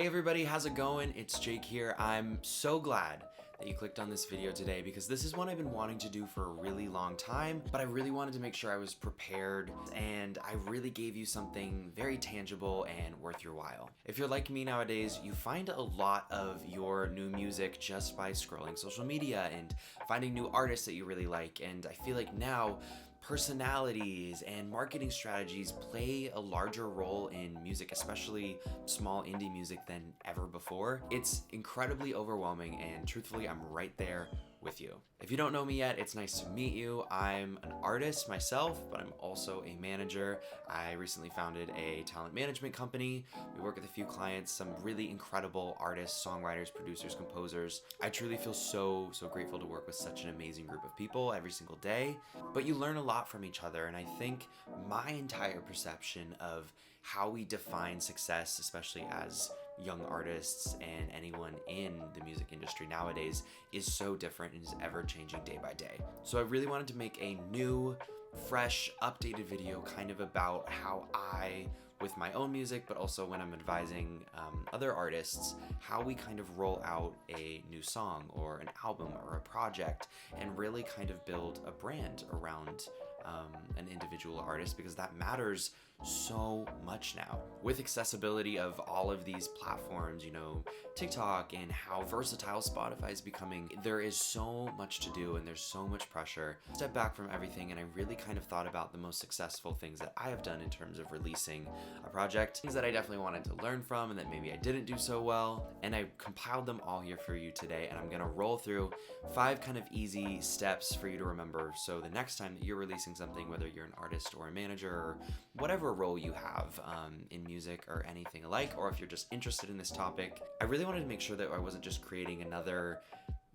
Hey everybody, how's it going? It's Jake here. I'm so glad that you clicked on this video today because this is one I've been wanting to do for a really long time, but I really wanted to make sure I was prepared and I really gave you something very tangible and worth your while. If you're like me nowadays, you find a lot of your new music just by scrolling social media and finding new artists that you really like, and I feel like now personalities and marketing strategies play a larger role in music, especially small indie music, than ever before. It's incredibly overwhelming, and truthfully, I'm right there with you. If you don't know me yet, it's nice to meet you. I'm an artist myself, but I'm also a manager. I recently founded a talent management company. We work with a few clients, some really incredible artists, songwriters, producers, composers. I truly feel so grateful to work with such an amazing group of people every single day. But you learn a lot from each other, and I think my entire perception of how we define success, especially as young artists and anyone in the music industry nowadays, is so different and is ever changing day by day. So I really wanted to make a new, fresh, updated video kind of about how I, with my own music, but also when I'm advising other artists, how we kind of roll out a new song or an album or a project and really kind of build a brand around an individual artist, because that matters so much now. With accessibility of all of these platforms, you know, TikTok, and how versatile Spotify is becoming, there is so much to do and there's so much pressure. Step back from everything, and I really kind of thought about the most successful things that I have done in terms of releasing a project, things that I definitely wanted to learn from and that maybe I didn't do so well, and I compiled them all here for you today, and I'm gonna roll through 5 kind of easy steps for you to remember, so the next time that you're releasing something, whether you're an artist or a manager or whatever role you have in music or anything alike, or if you're just interested in this topic, I really wanted to make sure that I wasn't just creating another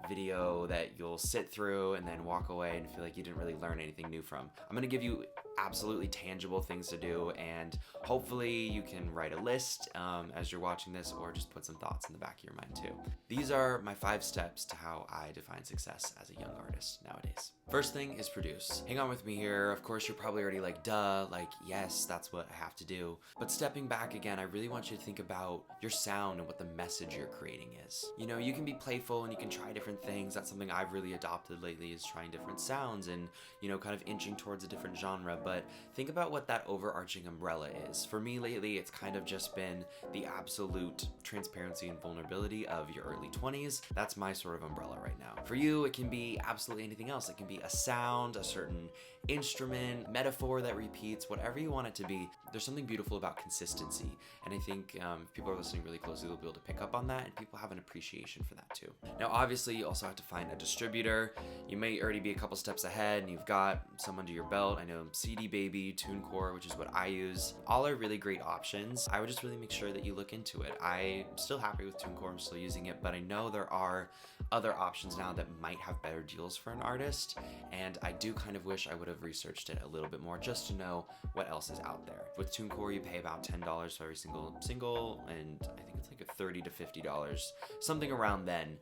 video that you'll sit through and then walk away and feel like you didn't really learn anything new from. I'm gonna give you absolutely tangible things to do, and hopefully you can write a list as you're watching this, or just put some thoughts in the back of your mind too. These are my 5 steps to how I define success as a young artist nowadays. First thing is produce. Hang on with me here. Of course, you're probably already like, duh, like, yes, that's what I have to do. But stepping back again, I really want you to think about your sound and what the message you're creating is. You know, you can be playful and you can try different things. That's something I've really adopted lately, is trying different sounds and, you know, kind of inching towards a different genre. But think about what that overarching umbrella is. For me lately, it's kind of just been the absolute transparency and vulnerability of your early 20s. That's my sort of umbrella right now. For you, it can be absolutely anything else. It can be a sound, a certain instrument, metaphor that repeats, whatever you want it to be. There's something beautiful about consistency, and I think if people are listening really closely, they'll be able to pick up on that, and people have an appreciation for that too. Now, obviously, you also have to find a distributor. You may already be a couple steps ahead and you've got some under your belt. I know CD Baby, TuneCore, which is what I use, all are really great options. I would just really make sure that you look into it. I'm still happy with TuneCore, I'm still using it, but I know there are other options now that might have better deals for an artist, and I do kind of wish I would have researched it a little bit more just to know what else is out there. With TuneCore, you pay about $10 for every single single, and I think it's like a $30 to $50, something around then,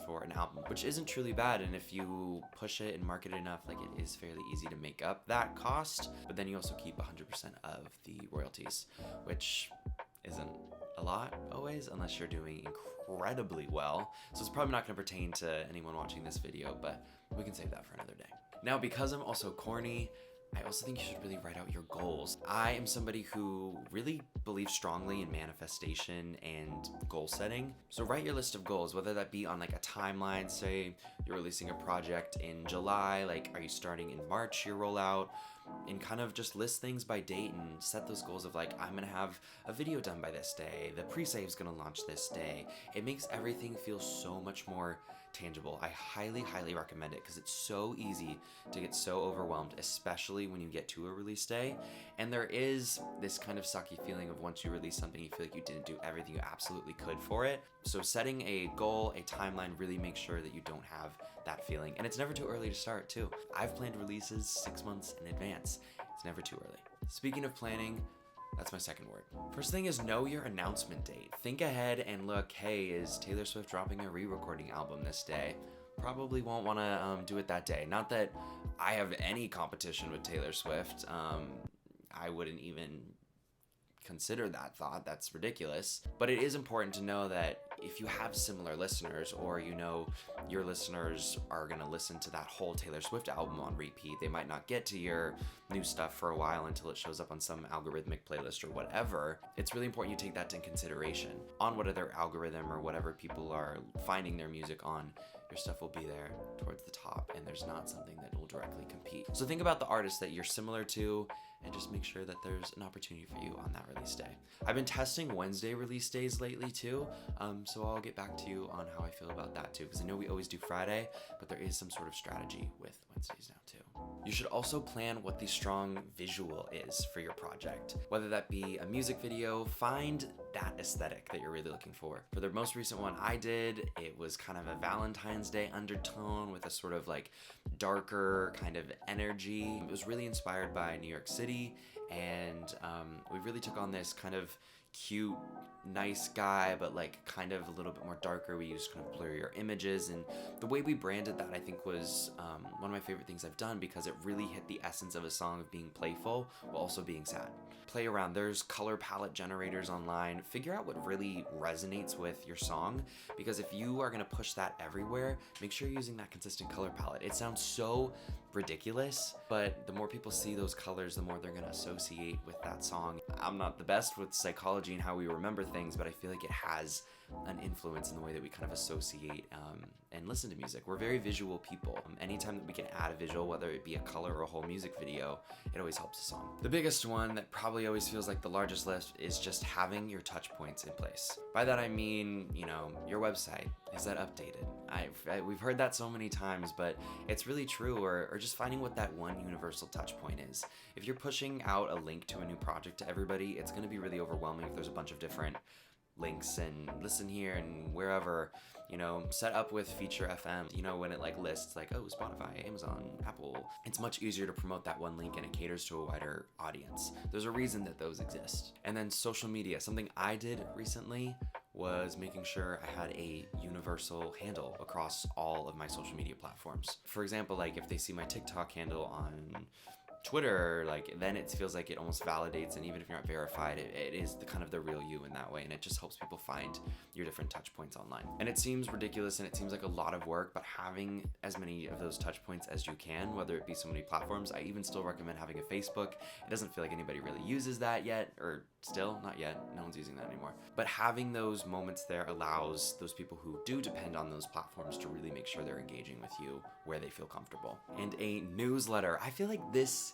for an album, which isn't truly bad, and if you push it and market it enough, like, it is fairly easy to make up that cost, but then you also keep 100% of the royalties, which isn't a lot always, unless you're doing incredibly well. So it's probably not going to pertain to anyone watching this video, but we can save that for another day. Now, because I'm also corny, I also think you should really write out your goals. I am somebody who really believes strongly in manifestation and goal setting. So write your list of goals, whether that be on like a timeline, say you're releasing a project in July, like, are you starting in March your rollout? And kind of just list things by date and set those goals of like, I'm gonna have a video done by this day, the pre-save's gonna launch this day. It makes everything feel so much more tangible. I highly recommend it because it's so easy to get so overwhelmed, especially when you get to a release day. And there is this kind of sucky feeling of once you release something, you feel like you didn't do everything you absolutely could for it. So setting a goal, a timeline, really make sure that you don't have that feeling. And it's never too early to start too. I've planned releases 6 months in advance. It's never too early. Speaking of planning, that's my second word. First thing is know your announcement date. Think ahead and look, hey, is Taylor Swift dropping a re-recording album this day? Probably won't want to do it that day. Not that I have any competition with Taylor Swift. I wouldn't even consider that thought. That's ridiculous. But it is important to know that if you have similar listeners, or you know your listeners are gonna listen to that whole Taylor Swift album on repeat, they might not get to your new stuff for a while until it shows up on some algorithmic playlist or whatever. It's really important you take that into consideration. On whatever algorithm or whatever people are finding their music on, your stuff will be there towards the top, and there's not something that will directly compete. So think about the artists that you're similar to, and just make sure that there's an opportunity for you on that release day. I've been testing Wednesday release days lately too, so I'll get back to you on how I feel about that too, because I know we always do Friday, but there is some sort of strategy with Wednesdays now too. You should also plan what the strong visual is for your project. Whether that be a music video, find that aesthetic that you're really looking for. For the most recent one I did, it was kind of a Valentine's Day undertone with a sort of like darker kind of energy. It was really inspired by New York City, and we really took on this kind of cute, nice guy, but like kind of a little bit more darker. We used kind of blurrier images, and the way we branded that I think was one of my favorite things I've done, because it really hit the essence of a song of being playful while also being sad. Play around. There's color palette generators online. Figure out what really resonates with your song, because if you are going to push that everywhere, make sure you're using that consistent color palette. It sounds so ridiculous, but the more people see those colors, the more they're going to associate with that song. I'm not the best with psychology and how we remember things, but I feel like it has an influence in the way that we kind of associate and listen to music. We're very visual people. Anytime that we can add a visual, whether it be a color or a whole music video, it always helps a song. The biggest one that probably always feels like the largest lift is just having your touch points in place. By that I mean, you know, your website. Is that updated? We've heard that so many times, but it's really true, or just finding what that one universal touch point is. If you're pushing out a link to a new project to everybody, it's going to be really overwhelming if there's a bunch of different links and listen here and wherever. You know, set up with Feature FM, you know, when it like lists like, oh, Spotify, Amazon, Apple, it's much easier to promote that one link, and it caters to a wider audience. There's a reason that those exist. And then social media. Something I did recently was making sure I had a universal handle across all of my social media platforms. For example, like if they see my TikTok handle on Twitter, like then it feels like it almost validates, and even if you're not verified, it is the kind of the real you in that way, and it just helps people find your different touch points online. And it seems ridiculous and it seems like a lot of work, but having as many of those touch points as you can, whether it be so many platforms, I even still recommend having a Facebook. It doesn't feel like anybody really uses that yet, or still not yet, no one's using that anymore. But having those moments there allows those people who do depend on those platforms to really make sure they're engaging with you where they feel comfortable. And a newsletter. I feel like this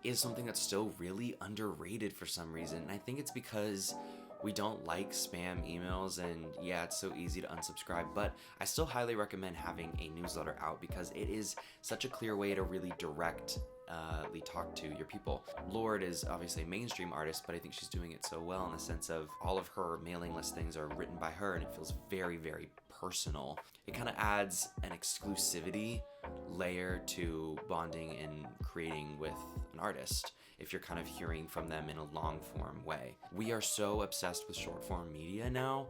is something that's still really underrated for some reason. And I think it's because we don't like spam emails, and yeah, it's so easy to unsubscribe, but I still highly recommend having a newsletter out, because it is such a clear way to really directly talk to your people. Lorde is obviously a mainstream artist, but I think she's doing it so well in the sense of all of her mailing list things are written by her, and it feels very, very personal. It kind of adds an exclusivity layer to bonding and creating with an artist if you're kind of hearing from them in a long form way. We are so obsessed with short form media now.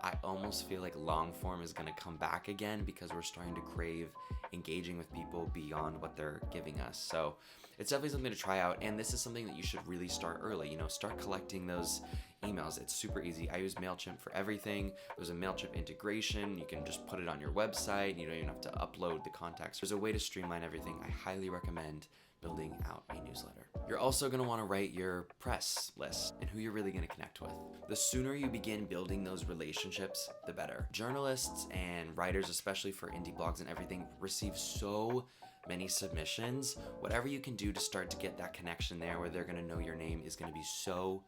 I almost feel like long form is going to come back again, because we're starting to crave engaging with people beyond what they're giving us. So it's definitely something to try out, and this is something that you should really start early. You know, start collecting those emails. It's super easy. I use MailChimp for everything. There's a MailChimp integration. You can just put it on your website. You don't even have to upload the contacts. There's a way to streamline everything. I highly recommend building out a newsletter. You're also going to want to write your press list and who you're really going to connect with. The sooner you begin building those relationships, the better. Journalists and writers, especially for indie blogs and everything, receive so many submissions. Whatever you can do to start to get that connection there where they're going to know your name is going to be so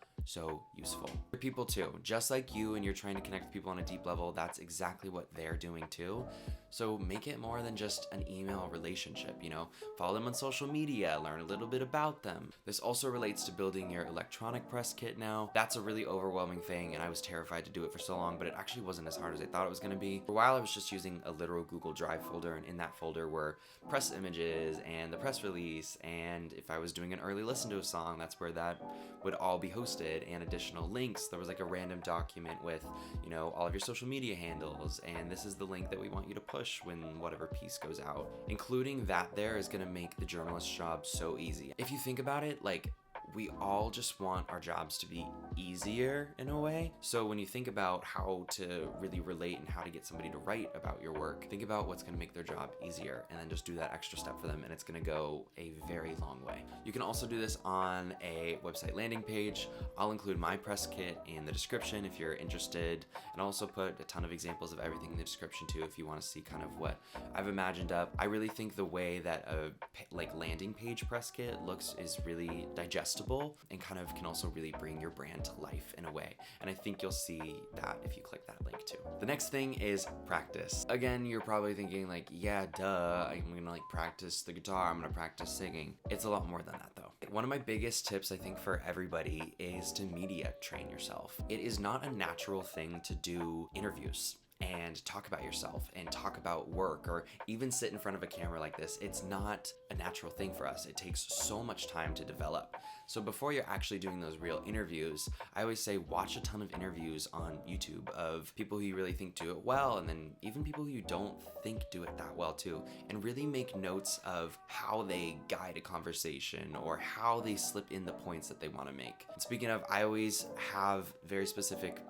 useful. For people too, just like you and you're trying to connect with people on a deep level, that's exactly what they're doing too. So make it more than just an email relationship, you know, follow them on social media, learn a little bit about them. This also relates to building your electronic press kit now. That's a really overwhelming thing, and I was terrified to do it for so long, but it actually wasn't as hard as I thought it was gonna be. For a while I was just using a literal Google Drive folder, and in that folder were press images and the press release, and if I was doing an early listen to a song, that's where that would all be hosted, and additional links. There was like a random document with, you know, all of your social media handles, and this is the link that we want you to push when whatever piece goes out. Including that there is going to make the journalist's job so easy. If you think about it, like, we all just want our jobs to be easier in a way. So when you think about how to really relate and how to get somebody to write about your work, think about what's going to make their job easier and then just do that extra step for them, and it's going to go a very long way. You can also do this on a website landing page. I'll include my press kit in the description if you're interested, and I'll also put a ton of examples of everything in the description too if you want to see kind of what I've imagined up. I really think the way that a landing page press kit looks is really digestible and kind of can also really bring your brand to life in a way. And I think you'll see that if you click that link too. The next thing is practice. Again, you're probably thinking like, yeah, duh, I'm gonna like practice the guitar, I'm gonna practice singing. It's a lot more than that though. One of my biggest tips I think for everybody is to media train yourself. It is not a natural thing to do interviews and talk about yourself and talk about work or even sit in front of a camera like this. It's not a natural thing for us. It takes so much time to develop. So before you're actually doing those real interviews, I always say watch a ton of interviews on YouTube of people who you really think do it well, and then even people who you don't think do it that well too, and really make notes of how they guide a conversation or how they slip in the points that they want to make. And speaking of, I always have very specific,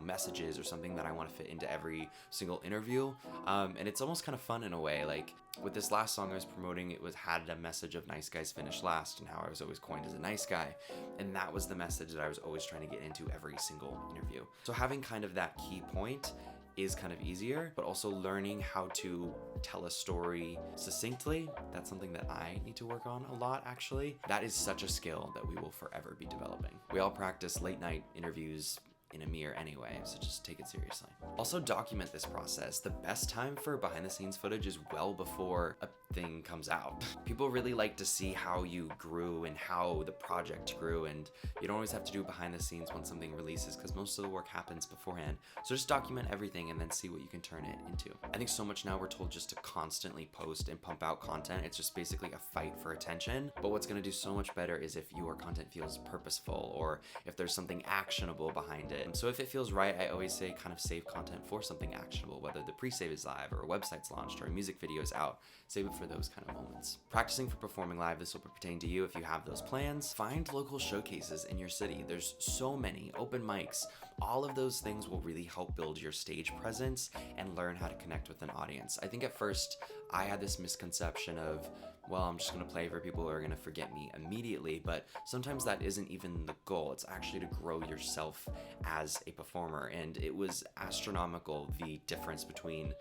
messages or something that I want to fit into every single interview, and it's almost kind of fun in a way. Like with this last song I was promoting, it had a message of nice guys finish last and how I was always coined as a nice guy, and that was the message that I was always trying to get into every single interview. So having kind of that key point is kind of easier, but also learning how to tell a story succinctly, that's something that I need to work on a lot actually. That is such a skill that we will forever be developing. We all practice late night interviews in a mirror anyway, so just take it seriously. Also document this process. The best time for behind the scenes footage is well before a thing comes out. People really like to see how you grew and how the project grew, and you don't always have to do behind the scenes when something releases because most of the work happens beforehand. So just document everything and then see what you can turn it into. I think so much now we're told just to constantly post and pump out content. It's just basically a fight for attention. But what's gonna do so much better is if your content feels purposeful or if there's something actionable behind it. And so if it feels right, I always say kind of save content for something actionable, whether the pre-save is live or a website's launched or a music video is out. Save it for those kind of moments. Practicing for performing live, this will pertain to you if you have those plans. Find local showcases in your city. There's so many open mics. All of those things will really help build your stage presence and learn how to connect with an audience. I think at first I had this misconception of, well, I'm just gonna play for people who are gonna forget me immediately, but sometimes that isn't even the goal. It's actually to grow yourself as a performer, and it was astronomical the difference between,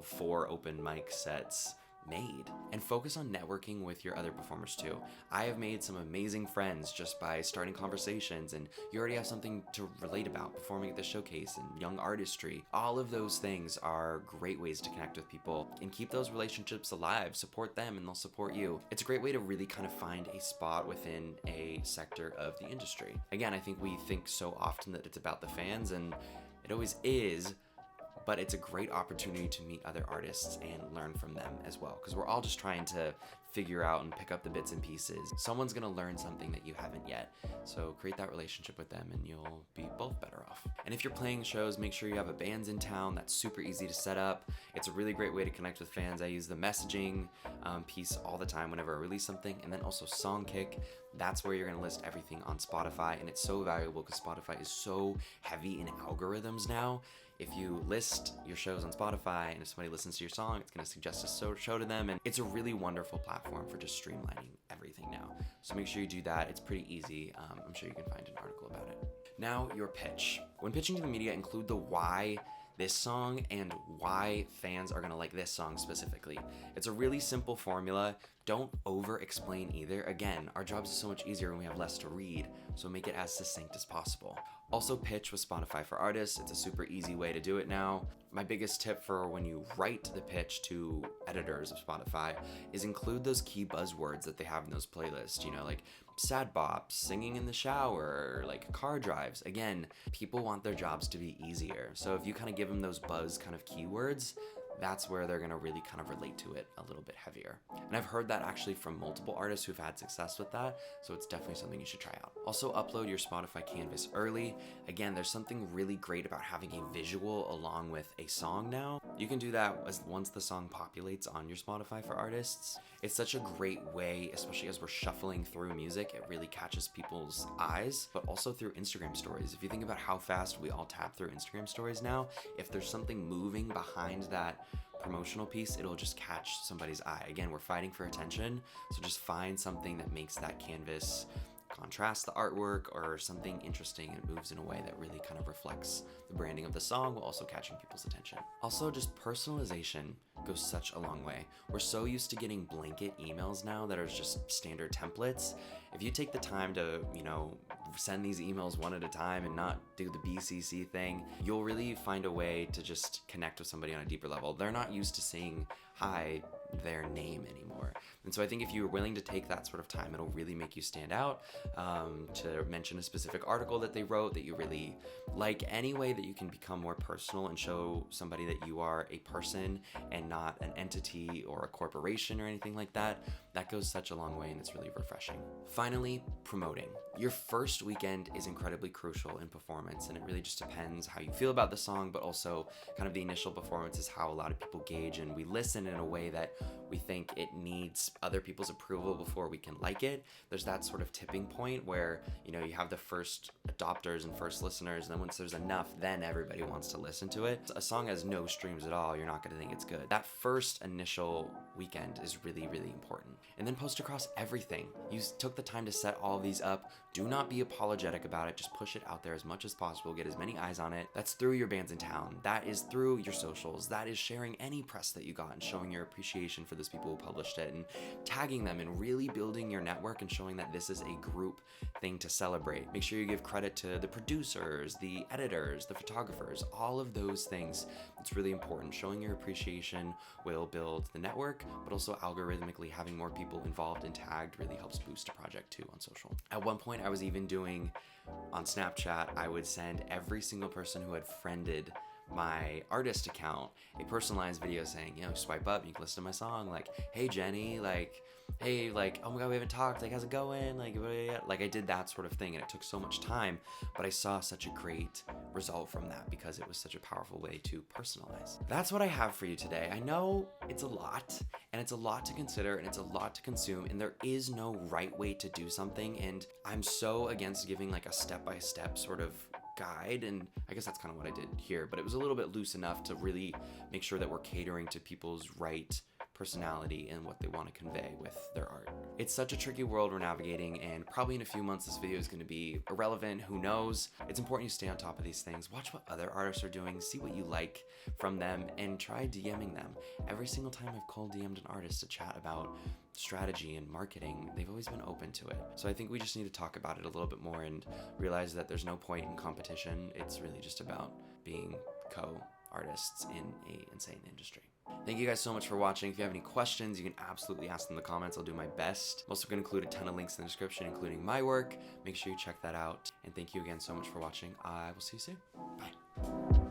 4 open mic sets made. And focus on networking with your other performers too. I have made some amazing friends just by starting conversations, and you already have something to relate about performing at the showcase and young artistry. All of those things are great ways to connect with people and keep those relationships alive. Support them and they'll support you. It's a great way to really kind of find a spot within a sector of the industry. Again, I think we think so often that it's about the fans, and it always is, but it's a great opportunity to meet other artists and learn from them as well, because we're all just trying to figure out and pick up the bits and pieces. Someone's gonna learn something that you haven't yet, so create that relationship with them and you'll be both better off. And if you're playing shows, make sure you have a band's in town. That's super easy to set up. It's a really great way to connect with fans. I use the messaging piece all the time whenever I release something, and then also Songkick. That's where you're gonna list everything on Spotify, and it's so valuable because Spotify is so heavy in algorithms now. If you list your shows on Spotify and if somebody listens to your song, it's gonna suggest a show to them, and it's a really wonderful platform for just streamlining everything now. So make sure you do that. It's pretty easy. I'm sure you can find an article about it. Now, your pitch. When pitching to the media, include the why this song and why fans are gonna like this song specifically. It's a really simple formula. Don't over explain either. Again, our jobs are so much easier when we have less to read, so make it as succinct as possible. Also pitch with Spotify for Artists. It's a super easy way to do it now. My biggest tip for when you write the pitch to editors of Spotify is include those key buzzwords that they have in those playlists, like sad bops, singing in the shower, like car drives. Again, people want their jobs to be easier. So if you kind of give them those buzz kind of keywords, that's where they're gonna really kind of relate to it a little bit heavier. And I've heard that actually from multiple artists who've had success with that, so it's definitely something you should try out. Also, upload your Spotify canvas early. Again, there's something really great about having a visual along with a song now. You can do that once the song populates on your Spotify for artists. It's such a great way, especially as we're shuffling through music, it really catches people's eyes, but also through Instagram stories. If you think about how fast we all tap through Instagram stories now, if there's something moving behind that promotional piece, it'll just catch somebody's eye. Again, we're fighting for attention, so just find something that makes that canvas contrast the artwork or something interesting and moves in a way that really kind of reflects the branding of the song while also catching people's attention. Also, just personalization goes such a long way. We're so used to getting blanket emails now that are just standard templates. If you take the time to, send these emails one at a time and not do the BCC thing, you'll really find a way to just connect with somebody on a deeper level. They're not used to seeing hi, their name anymore. And so I think if you're willing to take that sort of time, it'll really make you stand out, to mention a specific article that they wrote that you really like, any way that you can become more personal and show somebody that you are a person and not an entity or a corporation or anything like that. That goes such a long way and it's really refreshing. Finally, promoting. Your first weekend is incredibly crucial in performance, and it really just depends how you feel about the song, but also kind of the initial performance is how a lot of people gauge, and we listen in a way that we think it needs other people's approval before we can like it. There's that sort of tipping point where, you have the first adopters and first listeners, and then once there's enough, then everybody wants to listen to it. A song has no streams at all, you're not gonna think it's good. That first initial weekend is really, really important. And then post across everything. You took the time to set all of these up. Do not be apologetic about it. Just push it out there as much as possible. Get as many eyes on it. That's through your bands in town. That is through your socials. That is sharing any press that you got and showing your appreciation for those people who published it and tagging them and really building your network and showing that this is a group thing to celebrate. Make sure you give credit to the producers, the editors, the photographers, all of those things. It's really important. Showing your appreciation will build the network, but also algorithmically having more people involved and tagged really helps boost a project too on social. At one point I was even doing on Snapchat, I would send every single person who had friended my artist account a personalized video saying, swipe up, you can listen to my song, like, hey Jenny, hey, oh my god, we haven't talked, how's it going, I did that sort of thing, and it took so much time, but I saw such a great result from that because it was such a powerful way to personalize. That's what I have for you today. I know it's a lot, and it's a lot to consider, and it's a lot to consume, and there is no right way to do something, and I'm so against giving a step-by-step sort of guide, and I guess that's kind of what I did here, but it was a little bit loose enough to really make sure that we're catering to people's right personality and what they want to convey with their art. It's such a tricky world we're navigating, and probably in a few months this video is going to be irrelevant, who knows. It's important you stay on top of these things, watch what other artists are doing, see what you like from them, and try DMing them. Every single time I've cold DM'd an artist to chat about strategy and marketing, they've always been open to it. So I think we just need to talk about it a little bit more and realize that there's no point in competition. It's really just about being co-artists in an insane industry. Thank you guys so much for watching. If you have any questions, you can absolutely ask them in the comments. I'll do my best. I'm also going to include a ton of links in the description, including my work. Make sure you check that out. And thank you again so much for watching. I will see you soon. Bye.